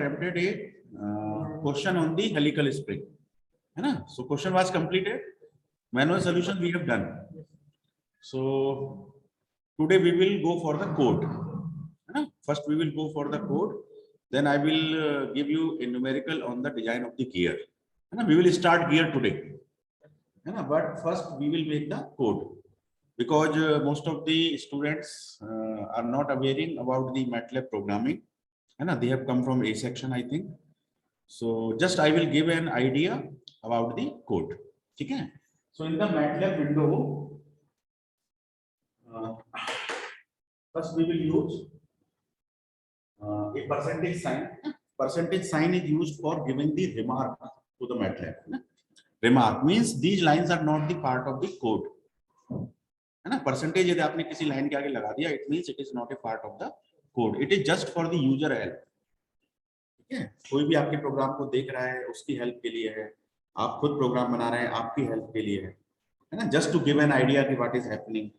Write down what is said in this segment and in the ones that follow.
attempted a question on the helical spring, है ना? So question was completed. Manual solution we have done. So today we will go for the code. है ना? First we will go for the code. Then I will give you a numerical on the design of the gear. है ना? We will start gear today. है ना? But first we will make the code. Because most of the students are not aware about the MATLAB programming, and they have come from A section, I think. So just I will give an idea about the code. Okay. So in the MATLAB window, first we will use a percentage sign. Percentage sign is used for giving the remark to the MATLAB. Remark means these lines are not the part of the code. है ना? Percentage यदि आपने किसी line के आगे लगा दिया, it means it is not a part of the code, it is just for the user help. ठीक है, कोई भी आपके प्रोग्राम को देख रहा है उसकी हेल्प के लिए है, आप खुद प्रोग्राम बना रहे हैं आपकी हेल्प के लिए है ना? Just to give an idea कि what is happening.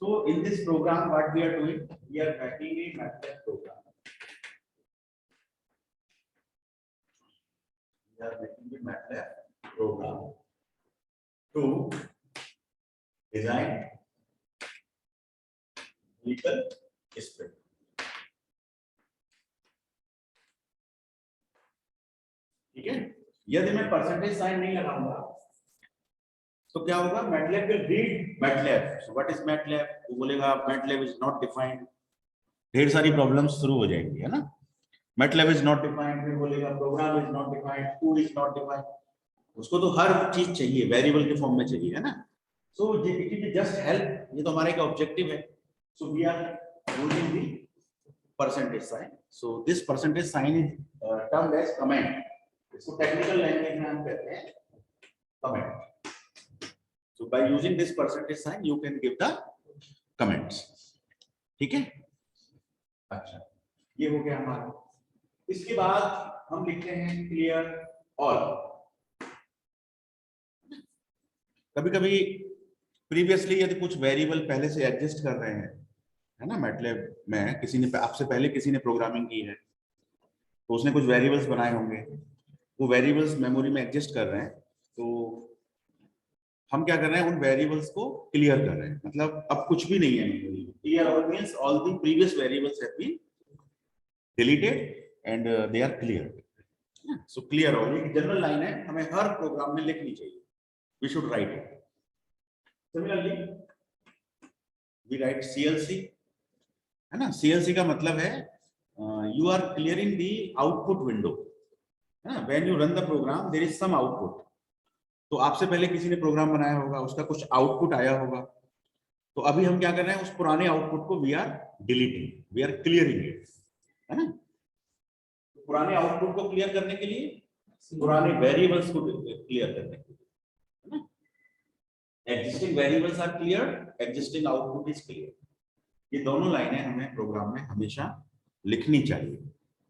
So in this program what we are doing, we are making a MATLAB program. We are making a MATLAB program to design helical spring. ठीक है, यदि मैं percentage sign नहीं लगाऊंगा तो क्या होगा? MATLAB will read MATLAB. So what is MATLAB? वो बोलेगा MATLAB is not defined. ढेर सारी प्रॉब्लम्स शुरू हो जाएंगी, है ना? MATLAB is not defined, फिर बोलेगा programme is not defined, code is not defined. उसको तो हर चीज चाहिए, वेरिएबल के फॉर्म में चाहिए, है ना? So it is just help. ये तो हमारा एक ऑब्जेक्टिव है. So we are using the percentage sign. So this percentage sign is termed as comment. इसको टेक्निकल लैंग्वेज में हम कहते हैं comment. So by using this percentage sign you can give the comments. ठीक है? अच्छा, ये हो गया हमारा. इसके बाद हम लिखते हैं clear all. कभी-कभी प्रीवियसली यदि कुछ वेरिएबल पहले से एडजस्ट कर रहे हैं, है ना, मैटलैब में किसी ने आपसे पहले किसी ने प्रोग्रामिंग की है तो उसने कुछ वेरिएबल्स बनाए होंगे, वो वेरिएबल्स मेमोरी में एडजस्ट कर रहे हैं, तो हम क्या कर रहे हैं? उन वेरिएबल्स को क्लियर कर रहे हैं. मतलब अब कुछ भी नहीं है मेमोरी में. Clear all means all the previous variables have been deleted and they are clear. So clear all एक जनरल लाइन है, हमें हर प्रोग्राम में लिखनी चाहिए. We should write it. Similarly, we write CLC, है ना? CLC का मतलब है you are clearing the output window, है ना? When you run the program, there is some output. तो आपसे पहले किसी ने प्रोग्राम बनाया होगा, उसका कुछ आउटपुट आया होगा, तो अभी हम क्या कर रहे हैं? उस पुराने आउटपुट को we are deleting, we are clearing it, है ना? पुराने आउटपुट को क्लियर करने के लिए, पुराने वेरिएबल्स को क्लियर करने के लिए, है ना? Existing variables are cleared, existing output is clear. ये दोनों लाइनें हमें प्रोग्राम में हमेशा लिखनी चाहिए.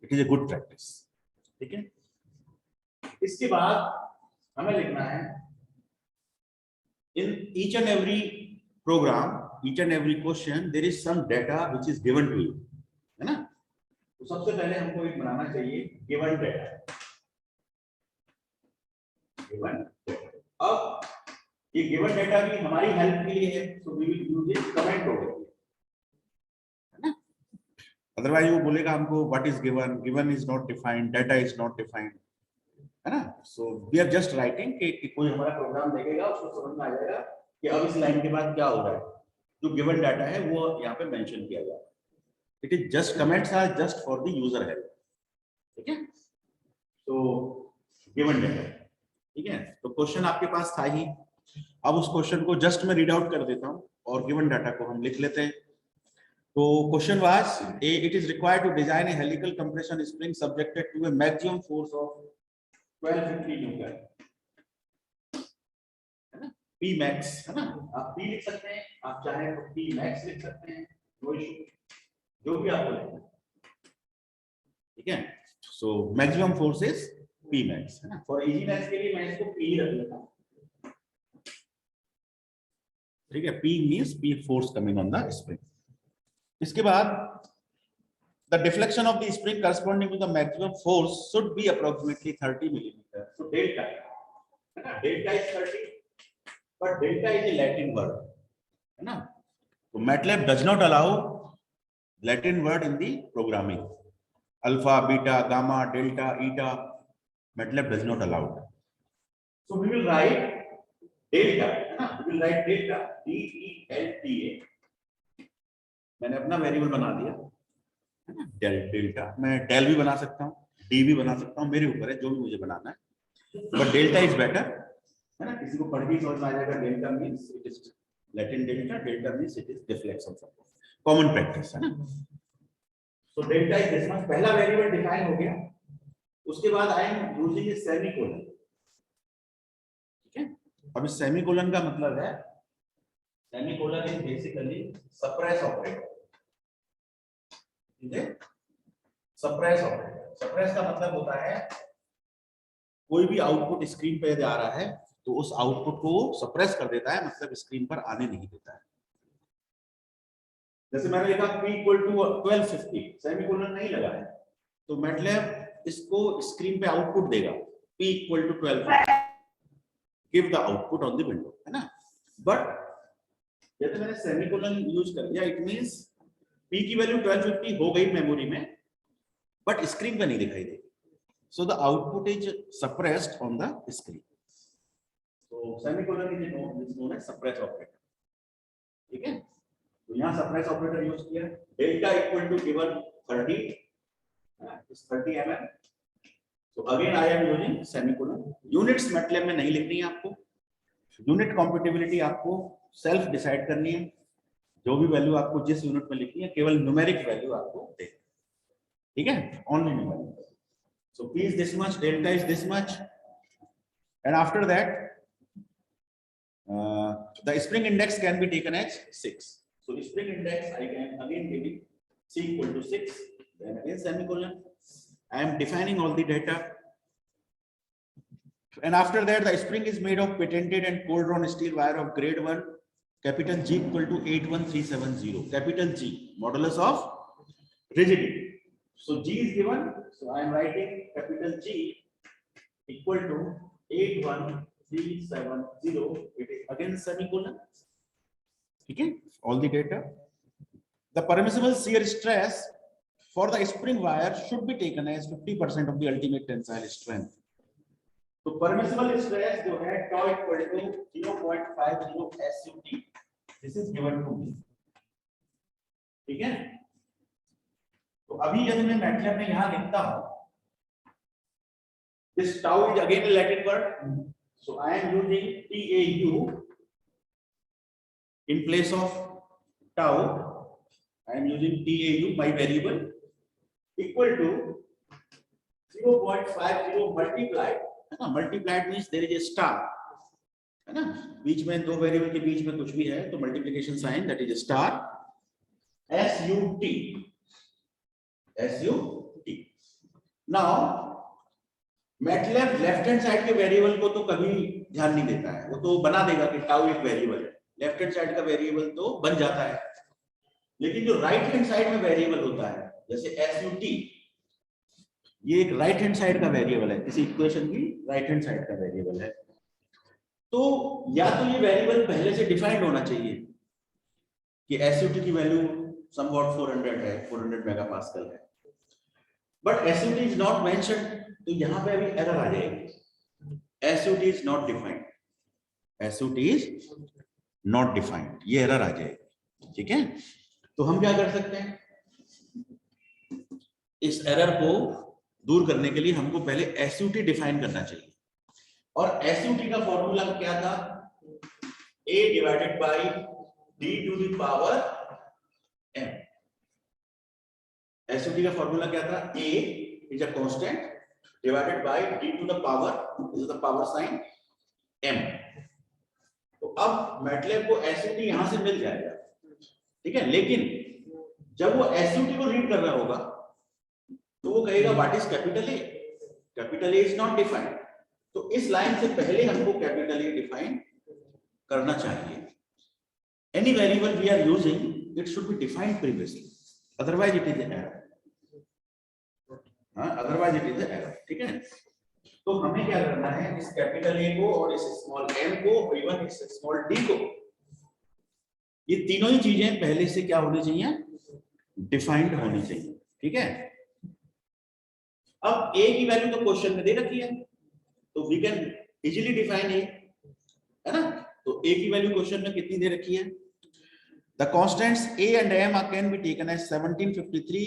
It is a good practice. ठीक है, इसके बाद हमें लिखना है in each and every program, each and every question there is some data which is given to you, है ना? तो सबसे पहले हमको एक बनाना चाहिए गिवन डाटा. Given data. अब ये गिवन डाटा भी हमारी हेल्प के लिए है, so we will use it comment over, है ना? अदरवाइज वो बोलेगा हमको what is given, given is not defined, data is not defined, है ना? So we are just writing कि कोई हमारा प्रोग्राम देखेगा, उसको समझ में आ जाएगा कि अब इस लाइन के बाद क्या हो रहा है. जो गिवन डाटा है वो यहाँ पे मेंशन किया गया है. It is just comments are just for the user help. ठीक है, तो गिवन डाटा. ठीक है, तो क्वेश्चन आपके पास था ही. अब उस क्वेश्चन को जस्ट मैं रीड आउट कर देता हूं और गिवन डाटा को हम लिख लेते हैं. तो question was it is required to design a helical compression spring subjected to a maximum force of 1250 newton, है ना? P max, है ना? आप P लिख सकते हैं, आप चाहे तो P max लिख सकते हैं, नो इशू, जो भी आपको लिखना है. ठीक है, so maximum force is P max, है ना? फॉर इजीनेस के लिए मैं इसको P रख लेता हूं. ठीक है, P means P force coming on the spring. इसके बाद the deflection of the spring corresponding to the maximum force should be approximately 30 millimeter. So delta is 30, but delta is a Latin word, है ना? So MATLAB does not allow Latin word in the programming. Alpha, beta, gamma, delta, eta, MATLAB does not allow. So we will write delta, है ना? We will write delta, D-E-L-T-A. मैंने अपना variable बना दिया, delta. मैं del भी बना सकता हूँ, डी भी बना सकता हूँ, मेरे ऊपर है जो भी मुझे बनाना है, बट डेल्टा इज बेटर, है ना? किसी को पढ़ के समझ में आ जाएगा. Delta means it is Latin delta, delta means it is deflection support, common practice, है ना? So delta is this much. पहला वेरिएबल डिफाइन हो गया. उसके बाद आई एम यूजिंग ए सेमीकोलन. ठीक है, अब इस सेमीकोलन का मतलब है, semicolon is basically suppress operator. Suppress operator. Suppress का मतलब होता है कोई भी आउटपुट स्क्रीन पे आ रहा है तो उस आउटपुट को सप्रेस कर देता है, मतलब स्क्रीन पर आने नहीं देता है. जैसे मैंने लिखा p = 1250, सेमीकोलन नहीं लगा है, तो MATLAB इसको स्क्रीन पे आउटपुट देगा p = 1250, give the output on the window, है ना? बट जैसे मैंने सेमीकोलन यूज कर दिया, इट मींस p की वैल्यू 1250 हो गई मेमोरी में, बट स्क्रीन पे नहीं दिखाई देगी. So the output is suppressed on the screen. So semicolon is known as suppress operator. ठीक है, तो यहाँ सप्रेस ऑपरेटर यूज किया. Delta = given 30, is 30 mm. So again I am using semicolon. Units MATLAB में नहीं लिखनी है आपको. यूनिट कॉम्पिटिबिलिटी आपको सेल्फ डिसाइड करनी है. जो भी वैल्यू आपको जिस यूनिट में लिखनी है, केवल न्यूमेरिक वैल्यू आपको दे. ठीक है, only numeric. So p is this much, delta is this much, and after that the spring index can be taken as 6. So spring index I can again give it c = 6, then again semicolon. I am defining all the data, and after that the spring is made of patented and cold drawn steel wire of grade 1, capital G = 81370. Capital G, modulus of rigidity. So G is given, so I am writing capital G = 81370. It is again semicolon. Okay, all the data. The permissible shear stress for the spring wire should be taken as 50% of the ultimate tensile strength. तो permissible stress जो है tau = 0.50 SUT. This is given to me. ठीक है, तो अभी यदि मैं MATLAB में यहां लिखता हूं, this tau is again a Latin word, so I am using tau in place of tau. I am using tau, my variable, equal to 0.50 multiplied. multiplied means there is a star, है ना? बीच में दो variable के बीच में कुछ भी है तो multiplication sign, that is star. SUT. Now MATLAB left hand side के वेरिएबल को तो कभी ध्यान नहीं देता है. वो तो बना देगा कि टाउ एक वेरिएबल है, लेफ्ट हैंड साइड का वेरिएबल तो बन जाता है. लेकिन जो राइट हैंड साइड में वेरिएबल होता है, जैसे SUT, ये एक राइट हैंड साइड का वेरिएबल है, किसी इक्वेशन की राइट हैंड साइड का वेरिएबल है. तो या तो ये वेरिएबल पहले से डिफाइंड होना चाहिए कि SUT की वैल्यू समवॉट 400 है, 400 मेगापास्कल है, but SUT is not mentioned, तो यहाँ पे अभी एरर आ जाएगी. SUT is not defined, SUT is not defined, ये एरर आ जाएगी. ठीक है, तो हम क्या कर सकते हैं, इस एरर को दूर करने के लिए हमको पहले SUT डिफाइन करना चाहिए. और SUT का फॉर्मूला क्या था, A divided by D to the power m. SUT का फॉर्मूला क्या था, A is a constant divided by D to the power, this is the power sign m. तो अब MATLAB को SUT यहां से मिल जाएगा. ठीक है, लेकिन जब वो SUT को रीड कर रहा होगा तो वो कहेगा what is capital A. Capital A is not defined. तो इस लाइन से पहले हमको कैपिटल A डिफाइन करना चाहिए. Any variable we are using, it should be defined previously, otherwise it is an error. Otherwise it is error, ठीक है। तो हमें क्या करना है, इस कैपिटल ए को और इस स्मॉल एम को और इवन इस स्मॉल डी को, ये तीनों ही चीजें पहले से क्या होनी चाहिए, डिफाइंड होनी चाहिए, ठीक है। अब ए की वैल्यू तो क्वेश्चन में दे रखी है, तो we can easily define A, है ना। तो ए की वैल्यू क्वेश्चन में कितनी दे रखी है, the constants A and M can be taken as 1753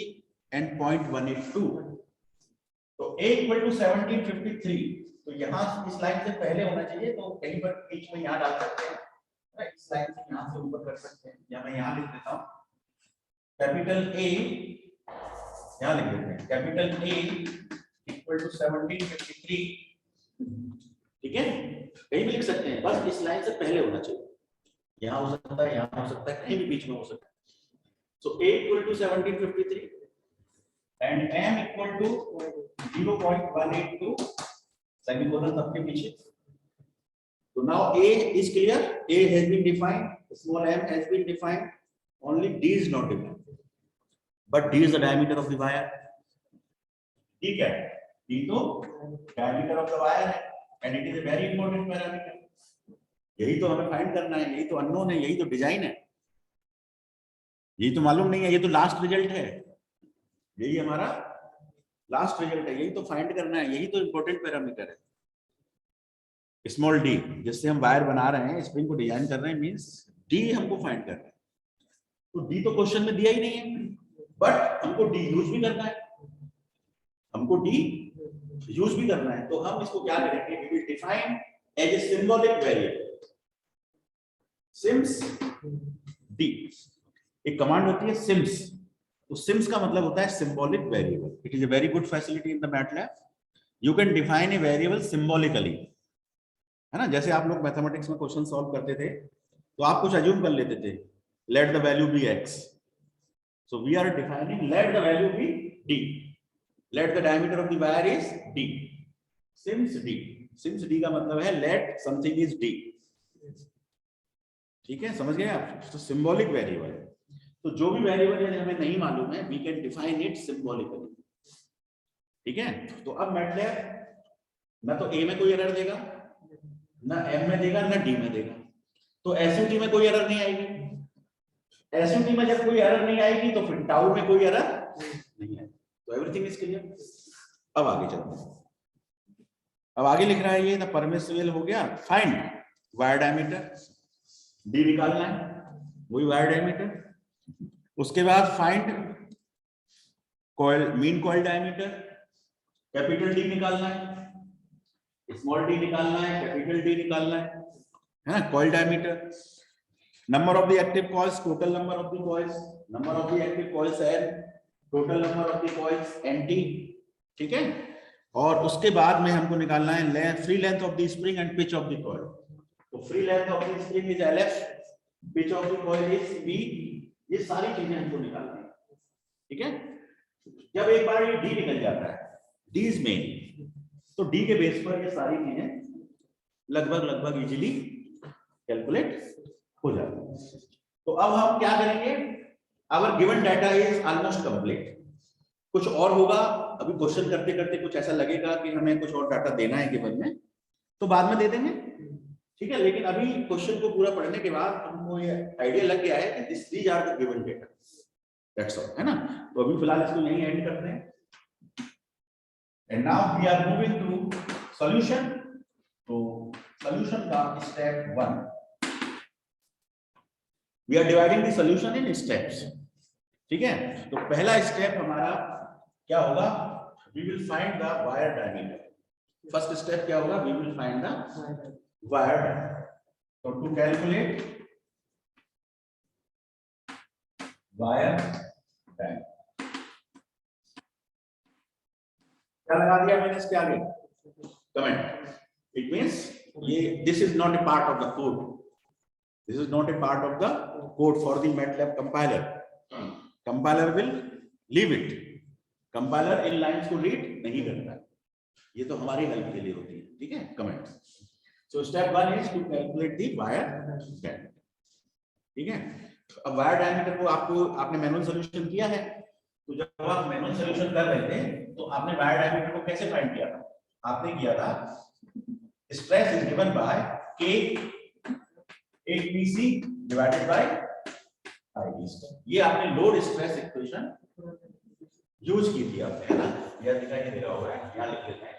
and 0.182। तो a इक्वल टू 1753, तो यहां इस लाइन से पहले होना चाहिए, तो कहीं पर बीच में यहां डाल सकते हैं, इस लाइन से यहां से ऊपर कर सकते हैं, या मैं यहां लिख देता हूं कैपिटल A, यहां लिख देते हैं कैपिटल A इक्वल टू 1753, ठीक है। कहीं भी लिख सकते हैं, बस इस लाइन से पहले होना चाहिए, यहां हो सकता है, यहां हो सकता है, कहीं भी बीच में हो सकता है। So A equal to 1753 and m equal to 0.182, semicolon सबके पीछे। So now A is clear, A has been defined, small m has been defined, only D is not defined, but D is the diameter of the wire, ठीक है। D तो diameter of the wire है and it is a very important parameter, यही तो हमें find करना है, यही तो अननोन है, यही तो डिजाइन है, यही तो मालूम नहीं है, ये तो लास्ट रिजल्ट है, यही हमारा लास्ट रिजल्ट है, यही तो फाइंड करना है, यही तो इंपॉर्टेंट पैरामीटर है। स्मॉल डी, जिससे हम वायर बना रहे हैं, स्प्रिंग को डिजाइन कर रहे हैं, मींस डी हमको फाइंड करना है। तो डी तो क्वेश्चन में दिया ही नहीं है, बट हमको डी यूज भी करना है, हमको डी यूज भी करना है। तो हम इसको क्या करेंगे, we will define as a symbolic variable, syms D. एक कमांड होती है सिम्स, तो सिम्स का मतलब होता है symbolic variable. It is a very good facility in the MATLAB, you can define a variable symbolically, है ना। जैसे आप लोग मैथमेटिक्स में क्वेश्चन सॉल्व करते थे, तो आप कुछ अज्यूम कर लेते थे, let the value be x, so we are defining let the value be d, let the diameter of the wire is d, syms d। Syms d का मतलब है लेट समथिंग इज d, ठीक है, समझ गए आप। तो सिंबॉलिक वेरिएबल, तो जो भी वेरिएबल है हमें नहीं मालूम है, we can define it symbolically, ठीक है। तो अब मैटलैब ना तो ए में कोई एरर देगा, ना एम में देगा, ना डी में देगा, तो एसयूटी में कोई एरर नहीं आएगी। एसयूटी में जब कोई एरर नहीं आएगी तो फिर टाउ में कोई एरर नहीं है, तो एवरीथिंग इज क्लियर। अब आगे चलते हैं, अब आगे लिख रहा है ये द परमिसिबल हो गया, फाइंड वायर डायमीटर, डी निकालना है, वही वायर डायमीटर। उसके बाद find coil, mean coil diameter, capital D निकालना है, स्मॉल डी निकालना है, कैपिटल डी निकालना है ना, coil diameter. Number of the active coils, total number of the coils, number of the active coils N, total number of the coils NT, ठीक है। और उसके बाद में हमको निकालना है free length of the spring and pitch of the coil. तो free length of the spring is LF, pitch of the coil is B, ये सारी चीजें हमको निकालनी है, ठीक है। जब एक बार ये डी निकल जाता है, डी इज मेन, तो डी के बेस पर ये सारी चीजें लगभग इजीली कैलकुलेट हो जाती है। तो अब हम क्या करेंगे, our given data is almost complete, कुछ और होगा, अभी क्वेश्चन करते करते कुछ ऐसा लगेगा कि हमें कुछ और डाटा देना है गिवन में, तो बाद में दे देंगे, ठीक है। लेकिन अभी क्वेश्चन को पूरा पढ़ने के बाद हमको ये आइडिया लग गया है कि these are the given data, that's all, है ना। तो अभी फिलहाल इसको यहीं एंड करते हैं। And now we are moving to solution. तो solution का step 1, we are dividing the solution in steps, ठीक है। तो पहला स्टेप हमारा क्या होगा, we will find the wire diameter. First step क्या होगा, we will find the wire diameter. So to calculate wire diameter, क्या लगा दिया मैंने इसके आगे, कमेंट। इट मींस ये this is not a part of the code, this is not a part of the code for the MATLAB compiler. Compiler will leave it, compiler in lines को read नहीं करता, ये तो हमारी help के लिए होती है, ठीक है, comment. So step 1 is to calculate the wire diameter, ठीक है। अब वायर डायमीटर को आपने मैनुअल सॉल्यूशन किया है, तो जब आप मैनुअल सॉल्यूशन कर रहे थे तो आपने वायर डायमीटर को कैसे फाइंड किया था? आपने किया था stress is given by K 8pc divided by I square. ये आपने लोड स्ट्रेस इक्वेशन यूज की थी आपने, है ना? यह दिखाई दे रहा होगा, यहां लिख लेते हैं।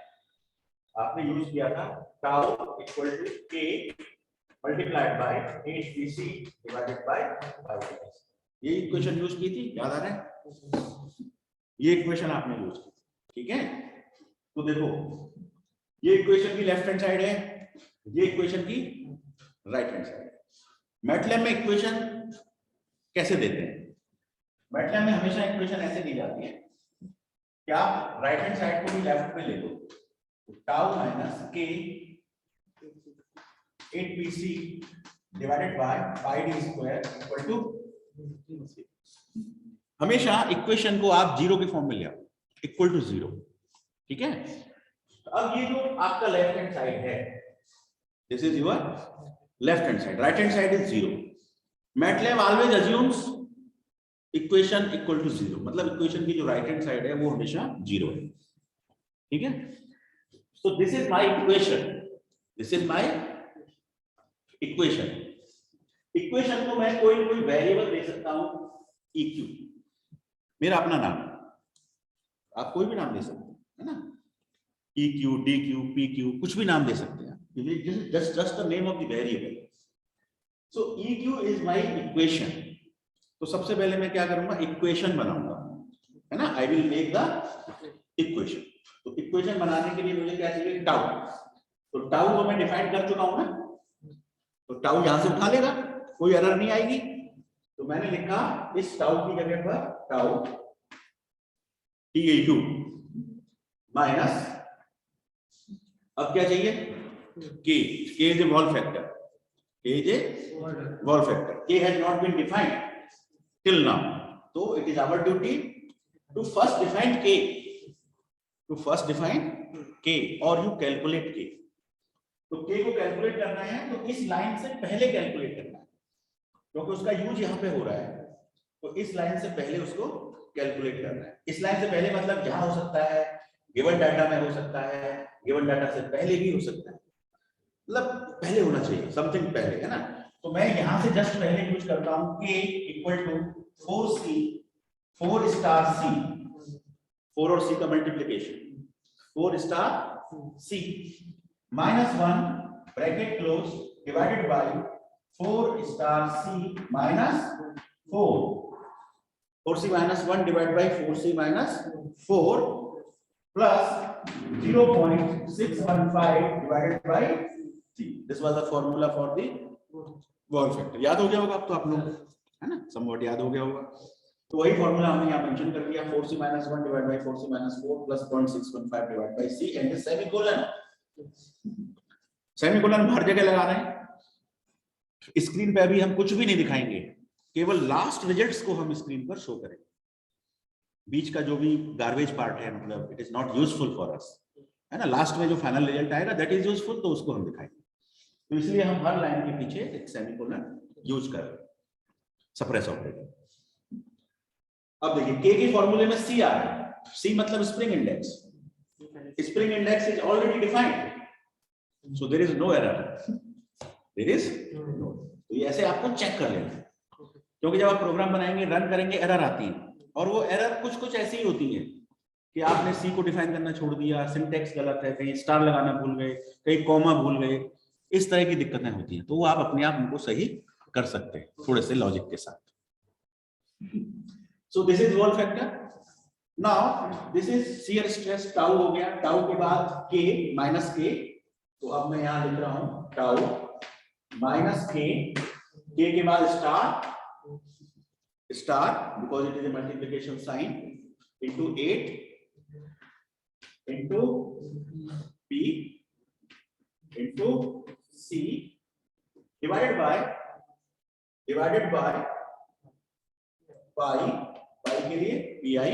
आपने यूज किया था tau equal to K multiplied by 8pc divided by I। ये इक्वेशन यूज की थी, याद आ रहा है? ये इक्वेशन आपने यूज की, ठीक है? तो देखो, ये इक्वेशन की लेफ्ट हैंड साइड है, ये इक्वेशन की राइट हैंड साइड है। मैटलैब में इक्वेशन कैसे देते हैं? मैटलैब में हमेशा इक्वेशन ऐसे दी जाती है कि आप राइट हैंड साइड को भी लेफ्ट में ले लो, तो tau minus K 8pc divided by pi d square equal to, हमेशा इक्वेशन को आप जीरो के फॉर्म में ले आओ, इक्वल टू जीरो, ठीक है? अब ये जो आपका लेफ्ट हैंड साइड है, this is your left hand side, right hand side is zero. MATLAB always assumes equation equal to zero, मतलब इक्वेशन की जो राइट हैंड साइड है वो हमेशा जीरो है, ठीक है? So this is my equation, this is my equation. Equation को मैं कोई कोई वेरिएबल दे सकता हूं, EQ, मेरा अपना नाम, आप कोई भी नाम दे सकते हैं, है ना? EQ, DQ, PQ, कुछ भी नाम दे सकते हैं, just the name of the variable. So EQ is my equation. तो सबसे पहले मैं क्या करूंगा, इक्वेशन बनाऊंगा, है ना? I will make the equation. तो इक्वेशन बनाने के लिए मुझे क्या चाहिए, टाउ। तो टाउ को मैं डिफाइन कर चुका हूं ना, तो टाउ यहां से उठा लेगा, कोई एरर नहीं आएगी। तो मैंने लिखा इस टाउ की जगह पर टाउ TAU माइनस, अब क्या चाहिए, K is a Wahl factor, K is a Wahl factor, K has not been defined till now, तो it is our duty to first define K, to first define K और you calculate K। तो K को calculate करना है तो इस line से पहले कैलकुलेट करना है, क्योंकि उसका यूज यहां पे हो रहा है, तो इस लाइन से पहले उसको कैलकुलेट करना है। इस लाइन से पहले मतलब यहां हो सकता है, गिवन डाटा में हो सकता है, गिवन डाटा से पहले भी हो सकता है, मतलब पहले होना चाहिए, समथिंग पहले, है ना? तो मैं यहां से जस्ट पहले यूज करता हूं K equal to 4C 4 star C, 4 और C का multiplication 4 star C minus 1 bracket close divided by 4 star C minus 4C minus 1 divided by 4C minus 4 plus 0.615 divided by 3. This was the formula for the wall factor. याद हो गया होगा अब तो आप लोग, है ना? समवॉट याद हो गया होगा। तो वही फॉर्मूला हमने यहाँ मेंशन कर दिया, 4C minus 1 divided by 4C minus 4 plus 0.615 divided by C and semicolon. Semicolon हर जगह लगा रहे हैं। स्क्रीन पे अभी हम कुछ भी नहीं दिखाएंगे, केवल लास्ट रिजल्ट्स को हम स्क्रीन पर शो करेंगे। बीच का जो भी गार्बेज पार्ट है, मतलब it is not useful for us, है ना? लास्ट में जो फाइनल रिजल्ट आएगा दैट इज यूजफुल, तो उसको हम दिखाएंगे। तो इसलिए हम हर लाइन के पीछे एक सेमीकोलन यूज कर रहे हैं, सप्रेस ऑपरेटर। अब देखिए K के फॉर्मूले में C आ रहा है, C मतलब spring index, spring index is already defined, so there is no error, there is no. तो ये ऐसे आपको चेक कर लेना है, क्योंकि जब आप प्रोग्राम बनाएंगे, रन करेंगे, एरर आती है, और वो एरर कुछ कुछ ऐसी ही होती है कि आपने सी को डिफाइन करना छोड़ दिया, सिंटैक्स गलत है, कहीं स्टार लगाना भूल गए, कहीं कॉमा भूल गए, इस तरह की दिक्कतें होती हैं। तो वो आप अपने आप उनको सही कर सकते हैं थोड़े से लॉजिक के साथ। So this is wall factor. Now this is shear stress, tau हो गया, टाउ के बाद K माइनस K, तो अब मैं यहां लिख रहा हूं टाउ माइनस K, K के बाद star star because it is a multiplication sign into 8 into P into C divided by pi, pi के लिए pi,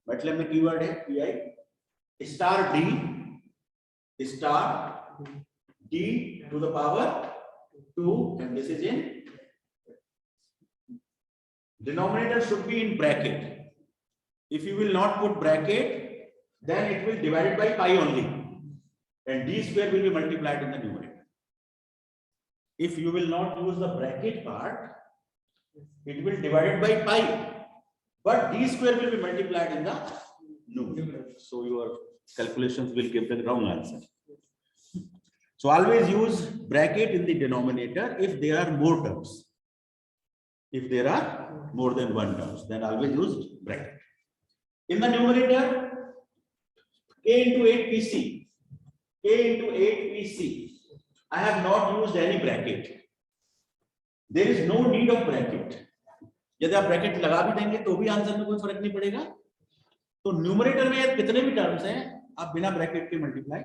मतलब में कीवर्ड है pi star d to the power 2, and this is in denominator should be in bracket, If you will not put bracket, then it will divided by pi only, and d square will be multiplied in the numerator. If you will not use the bracket part, it will divided by pi, but d square will be multiplied in the numerator. So your calculations will give the wrong answer. So always use bracket in the denominator if there are more terms. If there are more than one terms, then always use bracket. In the numerator, k into 8pc, k into 8pc, I have not used any bracket. There is no need of bracket. यदि आप bracket लगा भी देंगे तो भी answer में कोई फर्क नहीं पड़ेगा. तो न्यूमरेटर में कितने भी टर्म्स हैं आप बिना ब्रैकेट के मल्टीप्लाई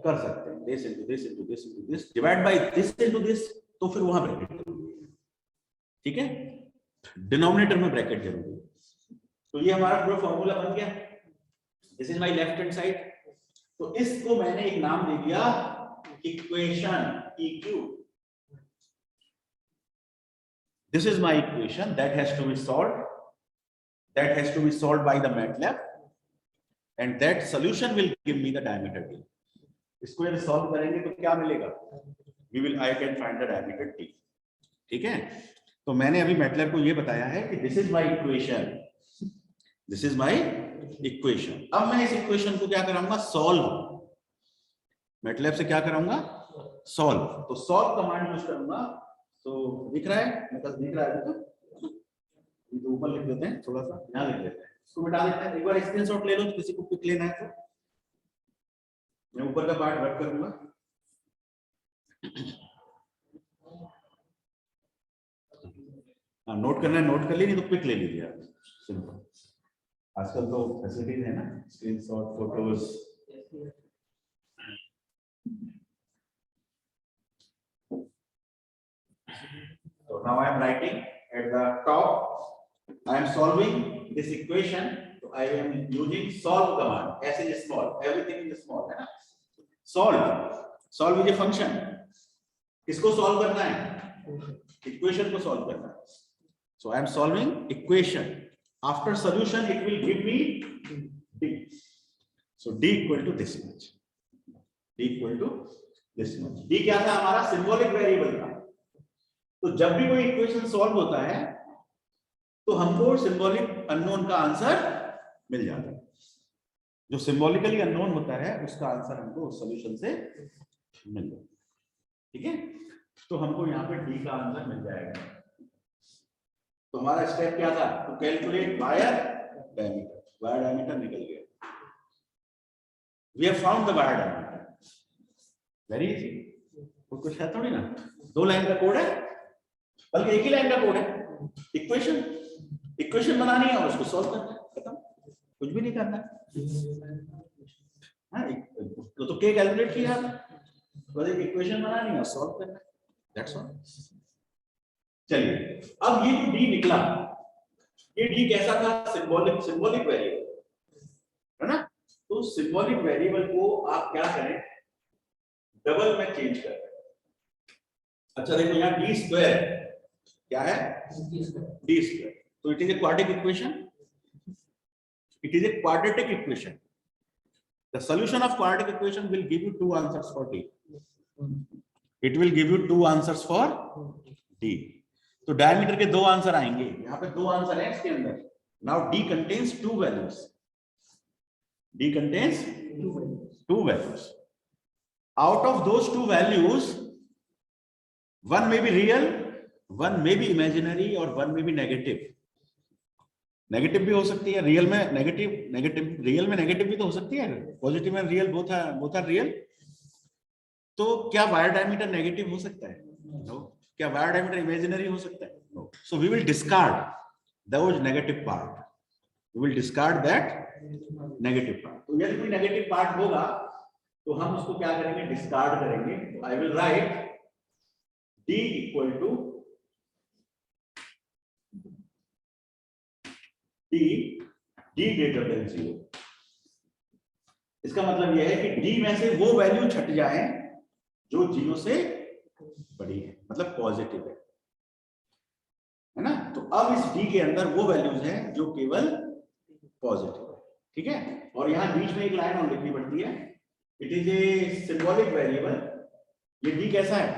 कर सकते हैं. This into this into this into this divide by this into this, तो फिर वहां ब्रैकेट. ठीक है, डिनोमिनेटर में ब्रैकेट जरूरी है. तो ये हमारा पूरा फॉर्मूला बन गया. This is my left hand side. तो इसको मैंने एक नाम दे दिया equation EQ. This is my equation that has to be solved. That has to be solved by the MATLAB, and that solution will give me the diameter D. इसको यदि solve करेंगे तो क्या मिलेगा? I can find the diameter D. ठीक है, तो मैंने अभी MATLAB को ये बताया है कि this is my equation. This is my equation. अब मैं इस इक्वेशन को क्या कराऊंगा? सॉल्व. MATLAB से क्या कराऊंगा? सॉल्व. तो सॉल्व कमांड यूज करूंगा. तो दिख रहा है, मतलब दिख रहा है तो ऊपर लिख देते हैं, थोड़ा सा यहाँ लिख देते हैं, इसको मिटा देते हैं. एक बार स्क्रीनशॉट ले लो, तो किसी को पिक लेना है तो मैं ऊपर का पार्ट रख करूंगा. हाँ, नोट करना है नोट कर ली, नहीं तो पिक ले लीजिए आप. सिंपल, आजकल तो फैसिलिटीज है ना, screenshot, photos. So now I am writing at the top. I am solving this equation. So I am using solve command. S is small. Everything is small, है ना? Solve. Solve is a function. किसको solve करना है? Equation को solve करना है. So I am solving equation. After solution, it will give me D. So D equal to this much. D equal to this much. D क्या था हमारा? Symbolic variable था. तो जब भी कोई इक्वेशन सॉल्व होता है तो हमको सिंबॉलिक अननोन का आंसर मिल जाता है. जो सिंबॉलिकली अननोन होता है उसका आंसर हमको उस सॉल्यूशन से मिल जाता है. ठीक है, तो हमको यहाँ पे डी का आंसर मिल जाएगा. तो हमारा स्टेप क्या था? To calculate wire diameter. Wire diameter निकल गया. We have found the wire diameter. Very easy. कुछ है थोड़ी ना, 2 लाइन का कोड है, बल्कि एक ही लाइन का कोड है. इक्वेशन बनानी है और उसको सॉल्व करना है, खत्म. कुछ भी नहीं करना है. हाँ, तो क्या कैलकुलेट किया, बस एक इक्वेशन बनानी है और सॉल्व करना है. That's all. चलिए, अब ये जो डी निकला, ये डी कैसा था? सिंबॉलिक वेरिएबल है ना. तो सिंबॉलिक वेरिएबल को आप क्या करें? डबल में चेंज करें. अच्छा देखो, यहाँ डी स्क्वायर क्या है? D square. तो it is a quadratic equation. It is a quadratic equation. The solution of quadratic equation will give you 2 answers for D. It will give you 2 answers for D. तो diameter के 2 answer आएंगे. यहाँ पे 2 answer है इसके अंदर. Now D contains 2 values. D contains 2 values. Out of those 2 values, one may be real, one may be imaginary, और one may be negative. Negative भी हो सकती है, रियल में नेगेटिव, रियल में नेगेटिव भी तो हो सकती है. Positive and real both are real. तो क्या वायर डायमीटर नेगेटिव हो सकता है? नो. क्या वायर डायमीटर इमेजिनरी हो सकता है? No. So we will discard those negative part. We will discard that negative part. तो यदि कोई नेगेटिव पार्ट होगा तो हम उसको क्या करेंगे? डिस्कार्ड करेंगे. तो I will write D equal to D greater than 0. इसका मतलब यह है कि D में से वो वैल्यू छट जाए जो 0 से बड़ी है, मतलब पॉजिटिव है ना. तो अब इस D के अंदर वो वैल्यूज हैं जो केवल पॉजिटिव, ठीक है। और यहाँ बीच में एक लाइन और लिखनी पड़ती है, it is A symbolic variable. ये डी कैसा है,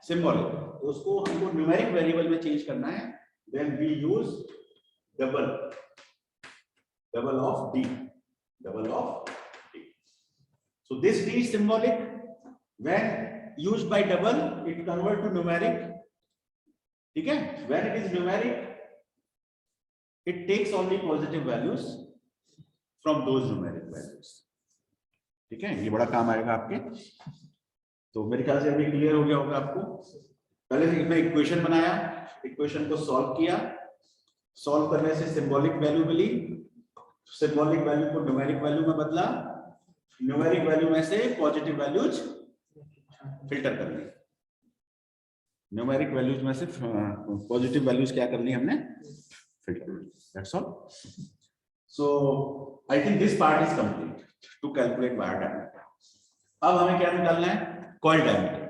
सिंबॉलिक, तो उसको हमको न्यूमेरिक वेरिएबल में चेंज करना है, then we use double of D, double of D. So this D is symbolic, when used by double it convert to numeric, ठीक है। When it is numeric it takes only positive values from those numeric values, ठीक है। ये बड़ा काम आएगा आपके। तो मेरे ख्याल से अभी क्लियर हो गया होगा आपको। पहले से मैं इक्वेशन बनाया, इक्वेशन को सॉल्व किया, सॉल्व करने से सिंबॉलिक वैल्यू मिली, सिंबॉलिक वैल्यू को न्यूमेरिक वैल्यू में बदला, न्यूमेरिक वैल्यू में से पॉजिटिव वैल्यूज फिल्टर कर ली, न्यूमेरिक वैल्यूज में से पॉजिटिव वैल्यूज क्या कर ली हमने, filter. That's all. So I think this part is complete to calculate wire diameter. अब हमें क्या निकालना है, कॉइल डायमीटर,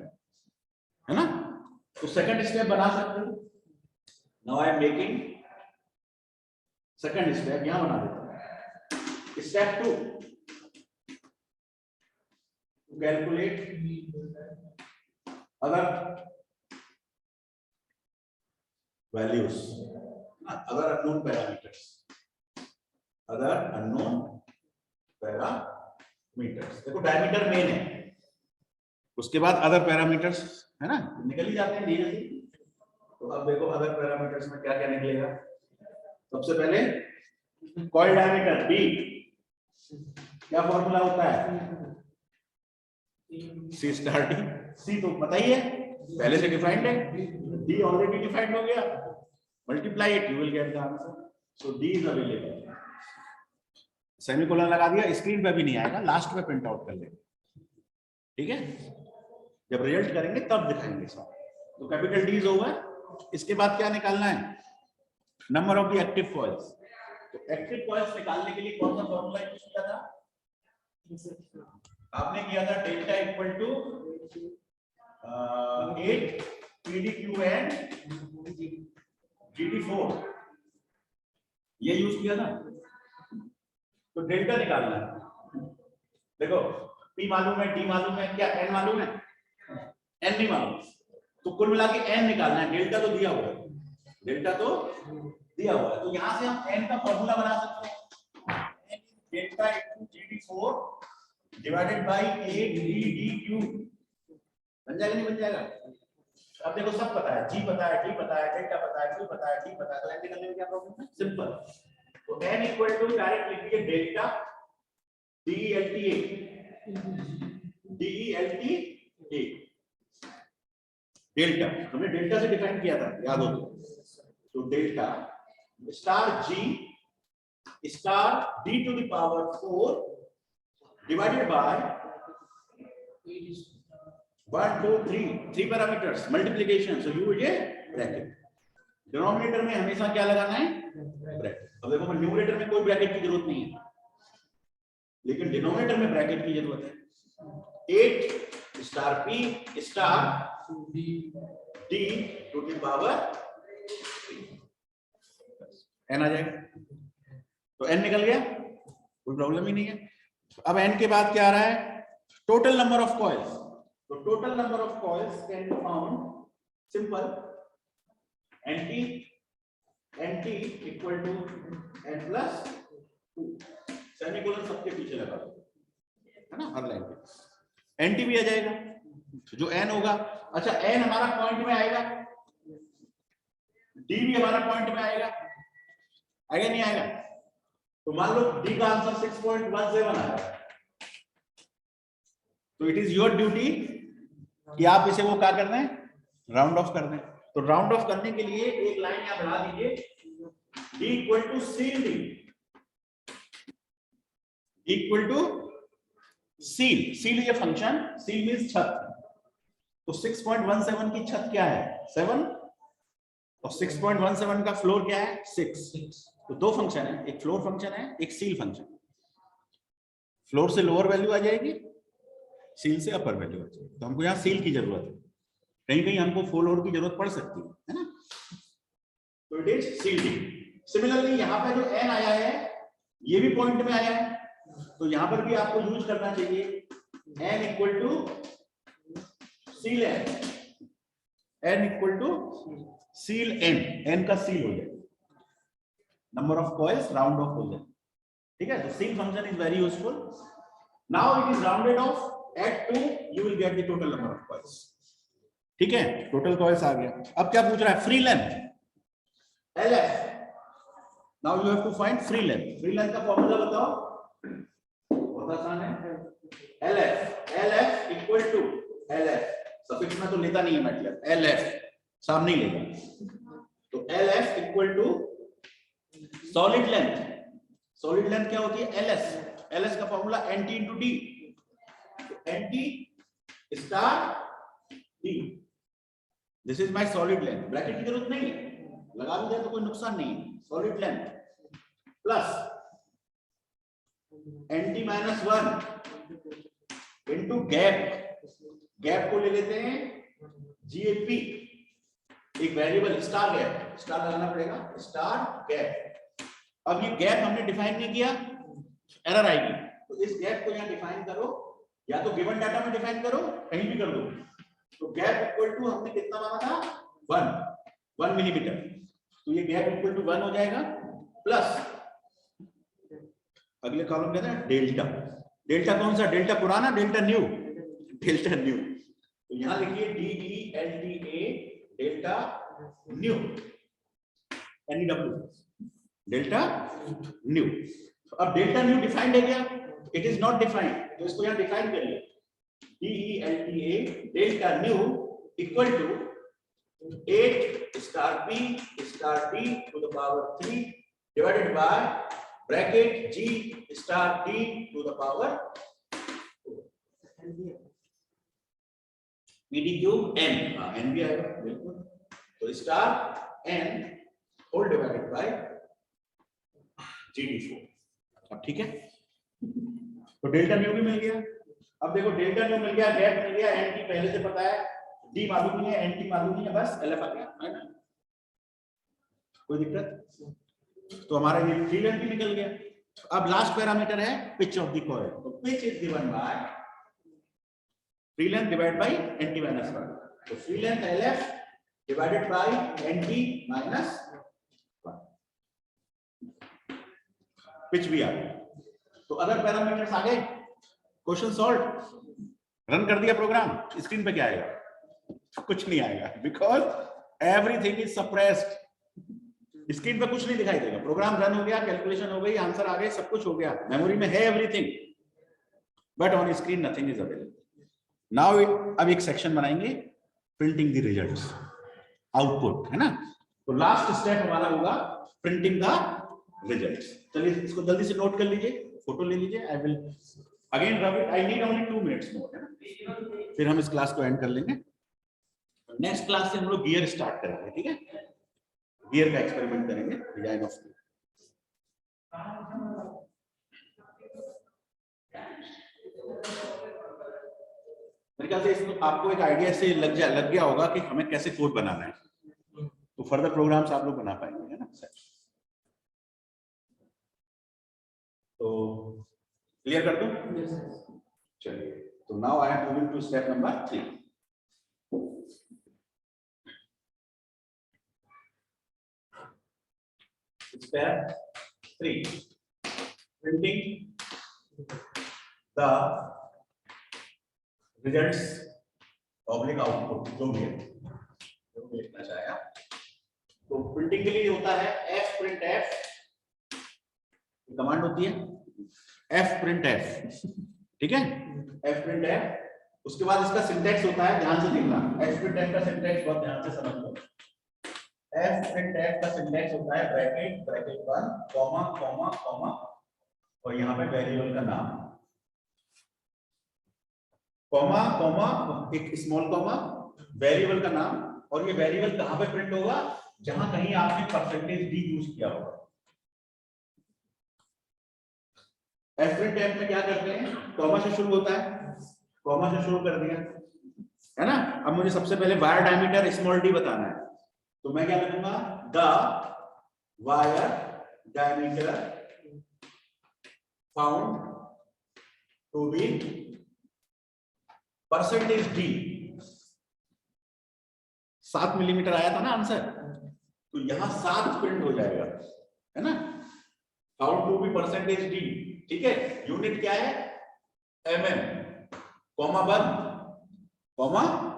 है ना। तो सेकंड स्टेप बना सकते हो। Now I am making second step, यहां बना देता हूं। Step 2 to calculate other values, other unknown parameters, other unknown parameters. देखो डायमीटर मेन है, उसके बाद अदर पैरामीटर्स, है ना, निकल ही जाते हैं धीरे धीरे। तो अब देखो अदर पैरामीटर्स में क्या क्या निकलेगा। सबसे पहले कॉइल डायमीटर डी, क्या फॉर्मूला होता है, सी स्टार डी। सी तो पता ही है, पहले से डिफाइंड है, डी ऑलरेडी डिफाइंड हो गया, multiply it, you will get the answer. So D is available. Semicolon लगा दिया, स्क्रीन पे भी नहीं आएगा, लास्ट में प्रिंट आउट कर लेंगे, ठीक है। जब रिजल्ट करेंगे तब दिखाएंगे सब। तो कैपिटल डी होगा। इसके बाद क्या निकालना है, number of the active coils. तो एक्टिव कॉइल्स निकालने के लिए कौन सा फॉर्मूला यूज किया था, आपने किया था delta equal to 8 PDQN GT4, ये यूज किया था। तो डेल्टा निकालना है। देखो P मालूम है, D मालूम है, क्या N मालूम है, N नहीं मालूम, तो कुल मिला के N निकालना है। डेल्टा तो दिया हुआ है, डेल्टा तो दिया हुआ है, तो यहां से हम N का फॉर्मूला बना सकते हैं। Delta equal GT4 divided by 8DDQ, बन जाएगा नहीं बन जाएगा। अब देखो सब पता है, G पता है, D पता है, डेल्टा पता है, Q पता है, D पता है, तो N निकालने में क्या प्रॉब्लम है, सिंपल। तो N इक्वल टू डायरेक्ट लिखिए डेल्टा DELTA, डेल्टा हमने डेल्टा से डिफाइन किया था, याद हो तो delta star G star D to the power 4 divided by 1 2 3 parameters multiplication. So you ये ब्रैकेट, डिनोमिनेटर में हमेशा क्या लगाना है, ब्रैकेट। अब देखो न्यूमरेटर में कोई ब्रैकेट की जरूरत नहीं है, लेकिन डिनोमिनेटर में ब्रैकेट की जरूरत है। 8 star P star D to the power n आ जाएगा। तो n निकल गया, कोई प्रॉब्लम ही नहीं है। अब n के बाद क्या आ रहा है, टोटल नंबर ऑफ कॉइल्स। तो total number of coils can be found simple, nt equal to n plus 2, semicolon सबके पीछे लगा दो, है ना, हर लाइन पे nt भी आ जाएगा, जो n होगा। अच्छा n हमारा पॉइंट में आएगा, d भी हमारा पॉइंट में आएगा, आएगा नहीं आएगा। तो मान लो d का आंसर 6.17 आया, तो इट इज योर ड्यूटी कि आप इसे वो क्या कर रहे हैं, राउंड ऑफ कर दें। तो राउंड ऑफ करने के लिए एक लाइन यहां बढ़ा दीजिए, d equal to ceil d, equal to ceil. Ceil ये फंक्शन, सील मींस छत। तो 6.17 की छत क्या है, 7, और 6.17 का फ्लोर क्या है, 6। तो दो फंक्शन है, एक फ्लोर फंक्शन है, एक सील फंक्शन। फ्लोर से लोअर वैल्यू आ जाएगी, सील से अपर वैल्यू आ जाएगी। तो हमको यहाँ सील की जरूरत है, कहीं कहीं हमको फ्लोर की जरूरत पड़ सकती है ना। तो it is seal D. Similarly यहाँ पे जो n आया है ये भी पॉइंट में आया है, तो यहां पर भी आपको यूज करना चाहिए n equal to ceil n, n equal to ceil n का सील हो जाए, number of coils round off हो जाए, ठीक है। तो ceil function is very useful. Now it is rounded off at 2, you will get the total number of coils, ठीक है। टोटल कॉइल्स आ गया। अब क्या पूछ रहा है, free length LF। Now you have to find free length. Free length का formula बताओ, बहुत आसान है, LF equal to LF, suffix में तो लेता नहीं है मतलब, LF सामने ही लेगा, तो LF equal to solid length. Solid length क्या होती है, LS का formula NT into D, NT star D, this is my solid length. Bracket की जरूरत नहीं है, लगा भी जाए तो कोई नुकसान नहीं है। Solid length plus NT minus 1 into gap, gap को ले लेते हैं GAP, एक वेरिएबल स्टार गैप, स्टार लगाना पड़ेगा, स्टार गैप। अब ये गैप हमने डिफाइन नहीं किया, एरर आएगी, तो इस गैप को यहां डिफाइन करो, या तो गिवन डाटा में डिफाइन करो, कहीं भी कर दो। तो गैप इक्वल टू हमने कितना माना था, 1 मिलीमीटर, तो ये गैप इक्वल टू 1 हो जाएगा, प्लस अगले कॉलम क्या था, डेल्टा। डेल्टा कौन सा, डेल्टा पुराना, डेल्टा न्यू, डेल्टा न्यू। तो यहां लिखिए DELTA delta new, NEW delta nu. अब डेल्टा न्यू डिफाइंड है क्या, इट इज नॉट डिफाइंड, तो इसको यहां डिफाइन करिए, DELTA delta new equal to 8 star P star D to the power 3 divided by bracket G star D to the power PD cube n, n भी आएगा बिल्कुल, तो star n whole divided by GD4। अब ठीक है, तो delta nu भी मिल गया। अब देखो डेल्टा न्यू मिल गया, गैप मिल गया, NT पहले से पता है, D मालूम नहीं है, NT मालूम नहीं है, बस LF आ गया, है ना, कोई दिक्कत। तो हमारा ये फ्री लेंथ भी निकल गया। अब लास्ट पैरामीटर है पिच ऑफ द कॉइल, तो pitch is given by free length divide by NT minus 1, तो free length LF divided by NT minus 1, pitch भी आ गया। तो अदर पैरामीटर्स आ गए, क्वेश्चन सॉल्व, रन कर दिया प्रोग्राम, स्क्रीन पे क्या आएगा, कुछ नहीं आएगा, because everything is suppressed. Screen पे कुछ नहीं दिखाई देगा, प्रोग्राम रन हो गया, कैलकुलेशन हो गई, आंसर आ गए, सब कुछ हो गया, मेमोरी में है everything, but on screen nothing is available. Now अब एक सेक्शन बनाएंगे, प्रिंटिंग द रिजल्ट्स, आउटपुट, है ना। तो लास्ट स्टेप हमारा होगा प्रिंटिंग द रिजल्ट्स। चलिए इसको जल्दी से नोट कर लीजिए, फोटो ले लीजिए। I will again rub it, I need only 2 minutes more, है ना, फिर हम इस क्लास को एंड कर लेंगे। नेक्स्ट क्लास से हम लोग गियर स्टार्ट करेंगे, ठीक है, गियर का एक्सपेरिमेंट करेंगे, डिजाइन ऑफ मेरे ख्याल से इसमें आपको एक आइडिया से लग गया होगा कि हमें कैसे कोड बनाना है, तो फर्दर प्रोग्राम्स आप लोग बना पाएंगे, है ना। तो क्लियर कर दूं, चलिए। तो now I am moving to step number 3। Step 3, printing the results oblique output, जो भी है, जो भी लिखना चाहेगा। तो प्रिंटिंग के लिए होता है f print f, कमांड होती है f print f, ठीक है, f print f। उसके बाद इसका सिंटैक्स होता है, ध्यान से देखना, f print f का सिंटैक्स बहुत ध्यान से समझ लो। f print f का सिंटैक्स होता है bracket, bracket 1 comma comma comma, और यहाँ पे वेरिएबल का नाम, कॉमा कॉमा, एक स्मॉल कॉमा, वेरिएबल का नाम, और ये वेरिएबल कहां पे प्रिंट होगा, जहां कहीं आपने परसेंटेज डी यूज किया होगा। f print f में क्या करते हैं, कॉमा से शुरू होता है, कॉमा से शुरू कर दिया, है ना। अब मुझे सबसे पहले वायर डायमीटर स्मॉल डी बताना है, तो मैं क्या लिखूंगा, the wire diameter found to be percentage D. 7 millimetre आया था ना आंसर, तो यहां 7 प्रिंट हो जाएगा, है ना। Found to be percentage D, ठीक है। यूनिट क्या है, mm, कॉमा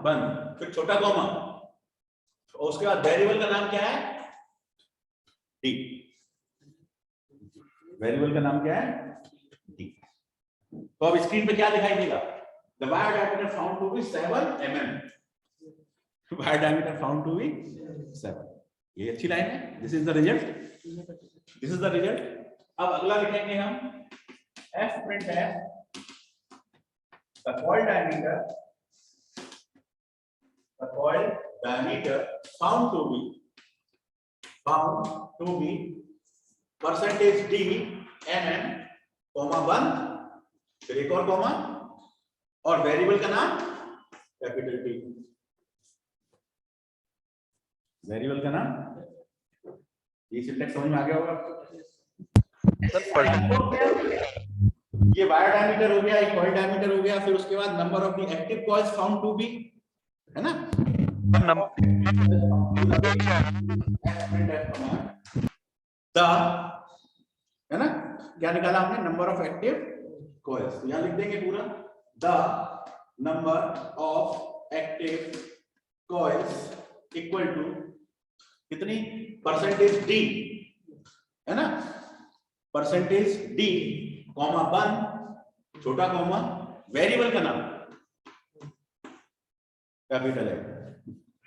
बंद, फिर छोटा कॉमा, और उसके बाद वेरिएबल का नाम क्या है, डी। वेरिएबल का नाम क्या है, डी। तो अब स्क्रीन पे क्या दिखाई देगा, the wire diameter found to be 7 mm, wire diameter found to be 7। ये अच्छी लाइन है, this is the result, this is the result. अब अगला लिखेंगे हम f प्रिंट है the coil diameter found to be percentage d mm, comma 1, फिर एक और कॉमा, और वेरिएबल का नाम कैपिटल T। वेरिएबल का नाम, ये सिंटैक्स समझ में आ गया होगा। ये वायर डायमीटर हो गया, कॉइल डायमीटर हो गया, फिर उसके बाद number of the active coils found to be, है ना, द, है ना, क्या निकाला हमने, नंबर ऑफ एक्टिव कॉइल्स। तो यहां लिख देंगे पूरा, the number of active coils equal to कितनी, परसेंटेज डी, है ना, परसेंटेज डी कॉमा 1, छोटा कॉमा, वेरिएबल का नाम कैपिटल है।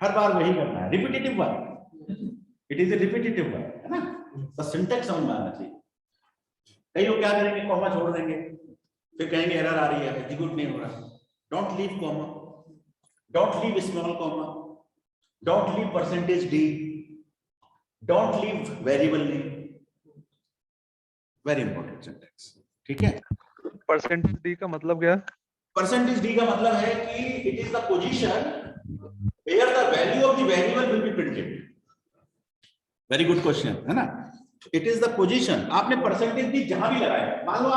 हर बार वही करना है, repetitive work, it is A repetitive work, है ना। बस सिंटैक्स समझ में आना चाहिए। कई लोग क्या करेंगे, कॉमा छोड़ देंगे, फिर कहेंगे एरर आ रही है, एग्जीक्यूट नहीं हो रहा। Don't leave comma, don't leave small comma, don't leave percentage D, don't leave variable name, very important syntax, ठीक है। परसेंटेज डी का मतलब क्या है? परसेंटेज डी का मतलब है कि it is the position where the value of the variable will be printed. Very good question, है ना। इट इज द पोजीशन, आपने परसेंटेज डी जहां भी लगाया, मान लो आप